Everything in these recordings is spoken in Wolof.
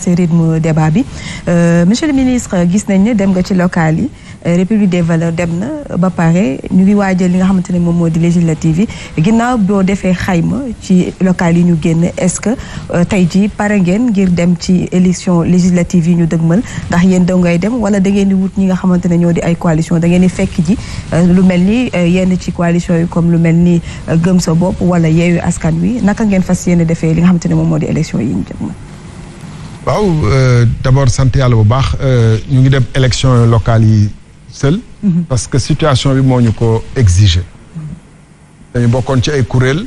casser rythme débat bi monsieur le ministre gis nañ ne dem nga ci local yi République des valeurs dem na ba pare ñu ngi waajal li nga xamante ne moom moo di législative yi ginnaaw boo defee xayma ci local yi ñu génn est-ce que tey jii pare ngeen ngir dem ci élection législative yi ñu dëgmal ndax yéen da ngay dem wala da ngeen di wut ñi nga xamante ne ñoo di ay coalition da ngeen di fekk ji lu mel ni yenn ci coalition yi comme lu mel ni gëm sa bopp wala yeewu askan wi naka ngeen fas yéene defee li nga xamante ne moom moo di élection yi ñu dëgmal. waaw d'abord sant yàlla bu baax ñu ngi dem élection locale yi seul parce que situation bi moo ñu ko exiger dañu bokkoon ci ay kuréel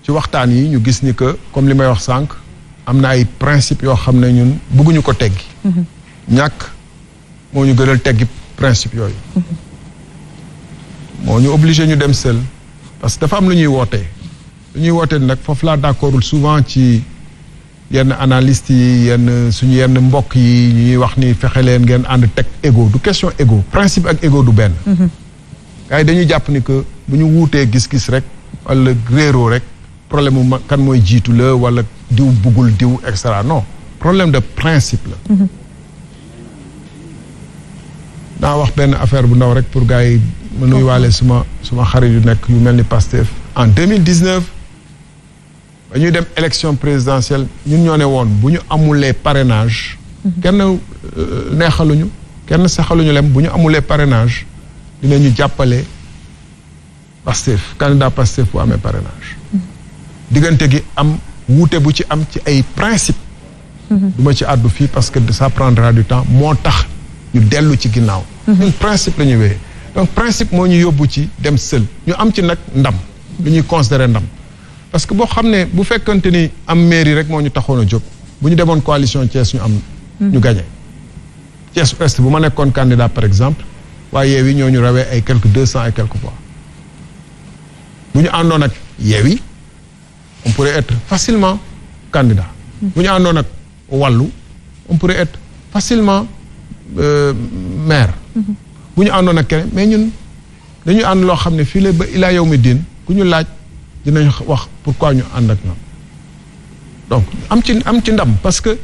ci waxtaan yi ñu gis ni que comme li may wax sànq am na ay principe yoo xam ne ñun bëgguñu ko teggi ñàkk moo ñu gënal teggi principe yooyu moo ñu obligé ñu dem seul parce que dafa am lu ñuy wootee nag foofu laa d'accordul souvent ci yenn analystes yi suñu yenn mbokk yi ñuy wax ni fexe leen ngeen ànd teg ego du question ego principe ak ego du benn gars yi dañuy jàpp ni que bu ñu wuutee gis-gis rek wala réeroo rek problème mu kan mooy jiitu la wala diw buggul diw et cetera non problème de principe la daa wax benn affaire bu ndaw rek pour gars yi ma nuyuwaale suma xarit yu nekk yu mel ni Pastef en 2019 ba ñuy dem élection présidentielle ñun ñoo ne woon bu ñu amulee parrainage kenn neexaluñu kenn saxaluñu lem bu ñu amulee parrainage dinañu jàppale Pastef candidat Pastef bu amee parrainage diggante gi am wuute bu ci am ci ay principe du ma ci àddu fii parce que ça prendra du temps moo tax ñu dellu ci ginnaaw ñun principe la ñu wéyee donc principe moo ñu yóbbu ci dem seul ñu am ci nag ndam lu ñuy considérer ndam parce que boo xam ne bu fekkante ni am mairie rek moo ñu taxoon a jóg bu ñu demoon coalition Thiès ñu am ñu gagné Thiès Ouest bu ma nekkoon candidat par exemple waaye Yewwi ñoo ñu rawee ay quelques 200 et quelques voix bu ñu àndoon ak Yewwi on pourrait être facilement candidat bu ñu àndoon ak Wallu on pourrait être facilement maire bu ñu àndoon ak keneen mais ñun dañuy ànd loo xam ne fii la ba ilaa yow mi diin ku ñu laaj dinañ wax pourquoi ñu ànd ak ñoom donc am ci ndam parce que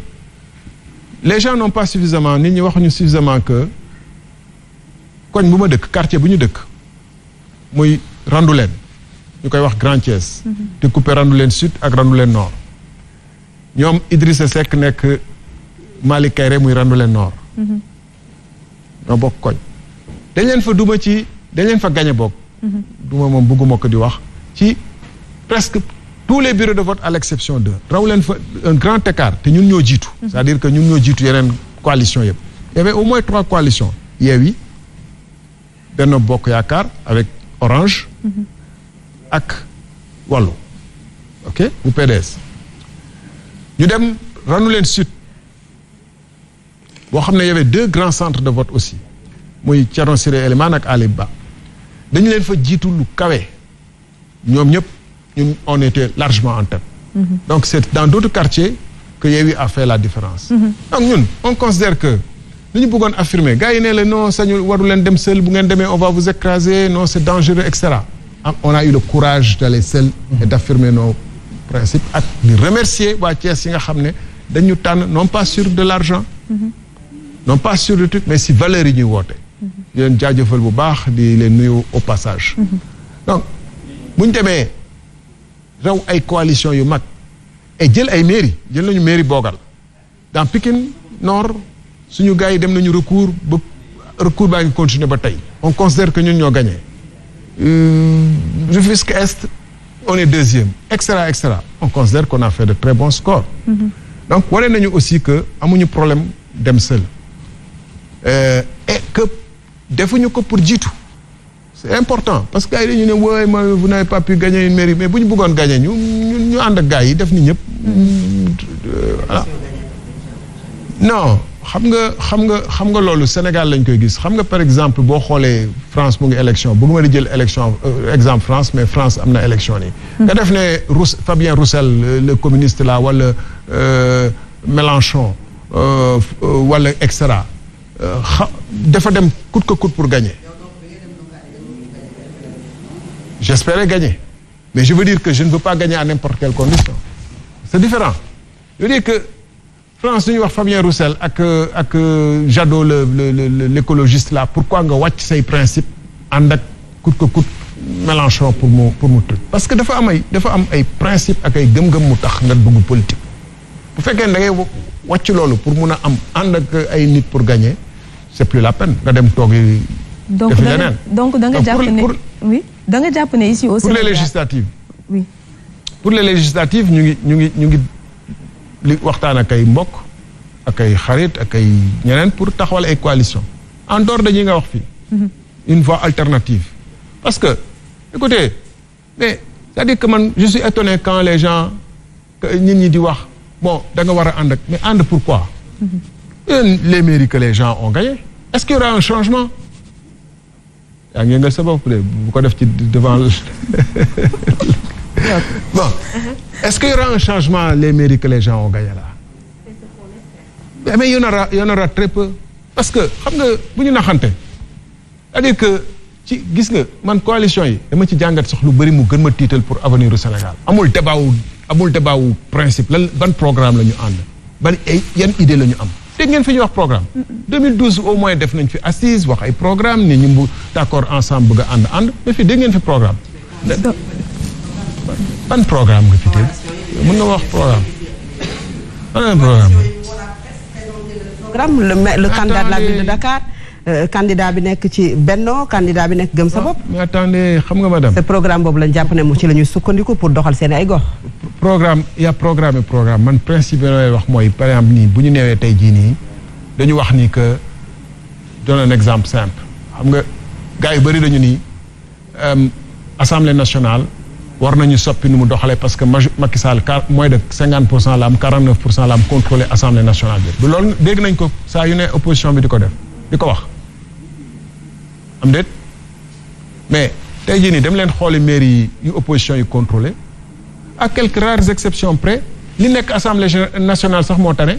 les gens n'ont pas suffisamment nit ñi waxuñu suffisamment que koñ bu ma dëkk quartier bu ñu dëkk muy Randoulène ñu koy wax Grand Thiès te coupé Randoulène Sud ak Randoulène Nord ñoom Idrissa Seck nekk Malick Kayre muy Randoulène Nord ñoo bokk koñ dañ leen fa gañe bokk duma moom bëgguma ko di wax ci presque tous les bureaux de vote à l'exception de raw leen fa un grand écart te ñun ñoo jiitu c'est-à-dire que ñun ñoo jiitu yeneen coalition yëpp il y avait au moins 3 coalitions Yewwi Benno Bokk Yaakaar avec Orange ak Wallu ok bu PDS ñu dem Randoulène Sud boo xam ne y avait 2 grands centres de vote aussi muy Thierno Ciré Elimane ak Ali Ba dañu leen fa jiitu lu kawe ñoom ñëpp ñun on était largement en tête donc c'est dans d'autres quartiers que Yewwi a fait la différence donc ñun on considère que lu ñu bëggoon affirmer gars yi ne la non sañu waru leen dem seul bu ngeen demee on va vous écraser non c'est dangereux et cetera on a eu le courage d'aller seul et d'affirmer nos principes ak di remercier waa Thiès yi nga xam ne dañu tànn non pas sur de l'argent non pas sur le truc mais si valeurs yi ñuy woote di leen jaajëfal bu baax di leen nuyu au passage donc bu ñu demee raw ay coalition yu mag et jël ay mairie jël nañu mairie Bogal dans Pikine Nord suñu gars yi dem nañu recours baa ngi continuer ba tey on considère que ñun ñoo gagné Rufisque Est on est 2e et cetera on considère qu'on a fait de très bons scores donc wane nañu aussi que amuñu problème dem seul et que defuñu ko pour jiitu c'est important parce que gars yi dañu ne wooy ma vous n'avez pas pu gagner une mairie mais bu ñu bëggoon gagner ñu ànd ak gars yi def ni ñëpp voilà non xam nga loolu Sénégal lañ koy gis xam nga par exemple boo xoolee France mu ngi élection bëgguma di jël élection exemple France mais France am na élection nii nga def ne Fabien Roussel le communiste là wala Mélenchon wala et cetera dafa dem coûte que coûte pour gagner j'espérais gagner mais je veux dire que je ne veux pas gagner à n'importe quelle condition c'est différent je veux dire que France suñuy wax Fabien Roussel ak Jadot l'écologiste là pourquoi nga wàcc say principe ànd ak coûte que coûte Mélenchon pour mu truc parce que dafa am ay principe ak ay gëm-gëm mu tax nga dugg politique bu fekkee da ngay wàcc loolu pour mun a am ànd ak ay nit pour gagner c'est plus la peine nga dem toog yi defi leneen donc da nga jàpp ne oui da nga jàpp ne ici au Sénégal pour les législatives oui pour les législatives ñu ngi li waxtaan ak ay mbokk ak ay xarit ak ay ñeneen pour taxawal ay coalition en dehors de ñi nga wax fii une voie alternative parce que écoutez mais c'est-à-dire que man je suis étonné quand les gens nit ñi di wax bon da nga war a ànd ak mais ànd pourquoi les mairies que les gens ont gagné est-ce qu'il y aura un changement yaa ngi yëngal sa bopp de bu ko def ci devant bon est-ce qu'il y aura un changement les mairies que les gens ont gagné là mais il y en aura très peu parce que xam nga bu ñu naxante c'est-à-dire que ci gis nga man coalition yi dama ci jàngat sax lu bëri mu gën ma tiital pour avenir du Sénégal amul débat wu principe lan ban programme la ñu ànd ban yan idée la ñu am dégg ngeen fi ñuy wax programme 2012 au moins def nañ fi assise wax ay programme ni ñu bu d'accord ensemble bëgg a ànd mais fii dégg ngeen fi programme ban programme nga fi dégg mën nga wax programme le candidat de la ville de Dakar candidat bi nekk ci Benno candidat bi nekk Gëm sa bopp. mais attendez xam nga madame. ce programme boobu lañ jàpp ne mu ci la ñuy sukkandiku pour doxal seen ay gox. programme y a programme et programme man principe bi lay wax mooy par exemple nii bu ñu neewee tey jii nii dañu wax ni que donne un exemple simple xam nga gars yu bëri dañu nii Assemblée nationale war nañu soppi nu mu doxalee parce que Macky Sall moins de 50% la am 49% la am contrôlé Assemblée nationale bi. du loolu dégg nañ ko saa yu ne opposition bi di ko def di ko wax am déet mais tey jii nii dem leen xooli mairie yu opposition yi contrôlé à quelques rares exceptions près li nekk Assemblée nationale sax moo tane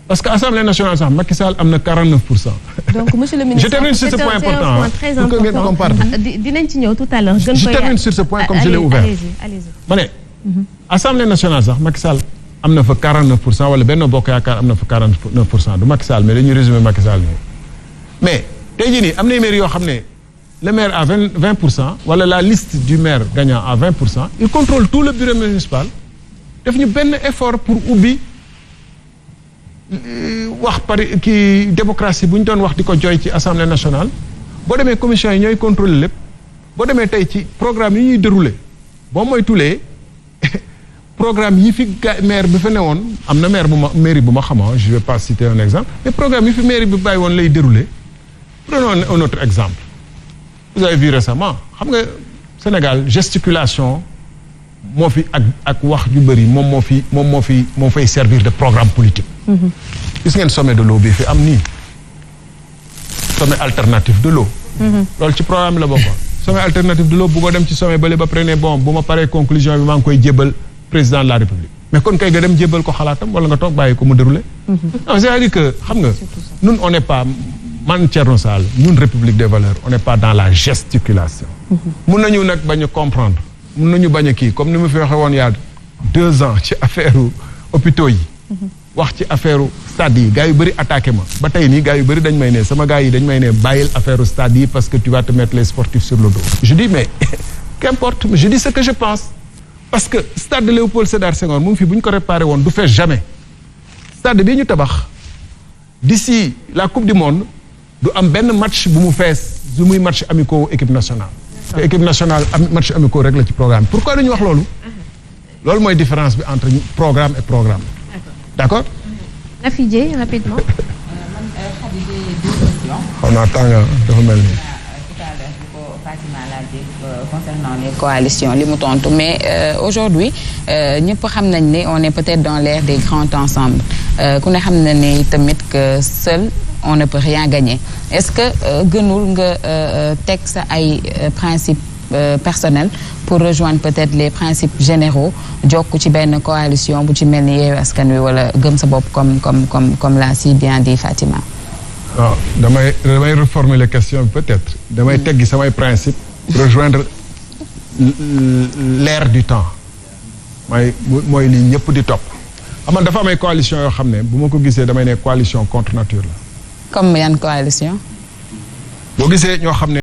parce que Assemblée nationale sax Macky Sall am na 49%. donc monsieur le ministre je termine sur ce point important très important dinañ ci ñëw tout à l'heure je termine sur ce point comme je l'ai ouvert allez-y. ma ne Assemblée nationale sax Macky Sall am na fa 49% wala Benno Bokk Yaakaar am na fa 49% du Macky Sall mais dañuy résumer Macky Sall nii mais tey jii nii am na maire yoo xam ne le maire à 20% wala la liste du maire gagnant à 20% il contrôle tout le bureau municipal def ñu benn effort pour ubbi wax pari kii démocratie bu ñu doon wax di ko jooy ci Assemblée nationale boo demee commission yi ñooy contrôler lépp boo demee tey ci programme yi ñuy dérouler boo moytulee programme yi fi maire bi fa newoon am na mairie bu ma xamoo je vais pas citer un exemple mais programme yi fi mairie bi bàyyi woon lay dérouler prenons un autre exemple vous avez vu récemment xam nga Sénégal gesticulation moo fi ak wax ju bëri moom moo fay servir de programme politique gis ngeen sommet de l'eau bi fi am nii sommet alternatif de l'eau loolu ci programme la bokkoon sommet alternatif de l'eau bu ko dem ci sommet bale ba pare ne bon bu ma paree conclusion bi maa ngi koy jébbal président de la République mais kon kay nga dem jébbal ko xalaatam wala nga toog bàyyi ko mu dérouler non c'est-à-dire que xam nga ñun on n'est pas man Thierno Sall ñun République des valeurs on n'est pas dans la gesticulation mun nañu nag bañ a comprendre mun nañu bañ a kii comme ni mu fi waxee woon il y a 2 ans ci affaire hôpitaux yi wax ci affaire stade yi gars yu bëri attaqué ma ba tey nii gars yu bëri dañ may ne sama gars yi dañ may ne bàyyil affaire stade yi parce que tu vas te mettre les sportifs sur le dos je dis mais qu'importe je dis ce que je pense parce que stade de Léopold Sédar Senghor mu ngi fi bu ñu ko réparé woon du fees jamais stade bii ñu tabax d'ici la coupe du monde du am benn match bu mu fees du muy match amicaux équipe nationale te équipe nationale match amicaux rek la ci programme pourquoi dañu wax loolu loolu mooy différence bi entre programme et programme d'accord Nafi Dieye rapidement xaw naa tànga dafa mel ni Fatima laa dégg concernant les coalitions li mu tontu mais aujourd'hui ñëpp xam nañ ne on est peut-être dans l'ère des grands ensembles ku ne xam na ne tamit que seul on ne peut rien gagner est-ce que gënul nga teg sa ay principes personnels pour rejoindre peut-être les principes généraux jokk ci benn coalition bu ci mel ni Yewwi Askan Wi wala Gëm sa bopp comme l'a si bien dit Fatima. waaw damay reformuler question bi peut-être damay teggi samay principe rejoindre l'ère du temps mooy lii ñëpp di topp xam dafa amay coalition yoo xam ne bu ma ko gisee damay ne coalition contre nature la. comme yan coalition. boo gisee ñoo xam ne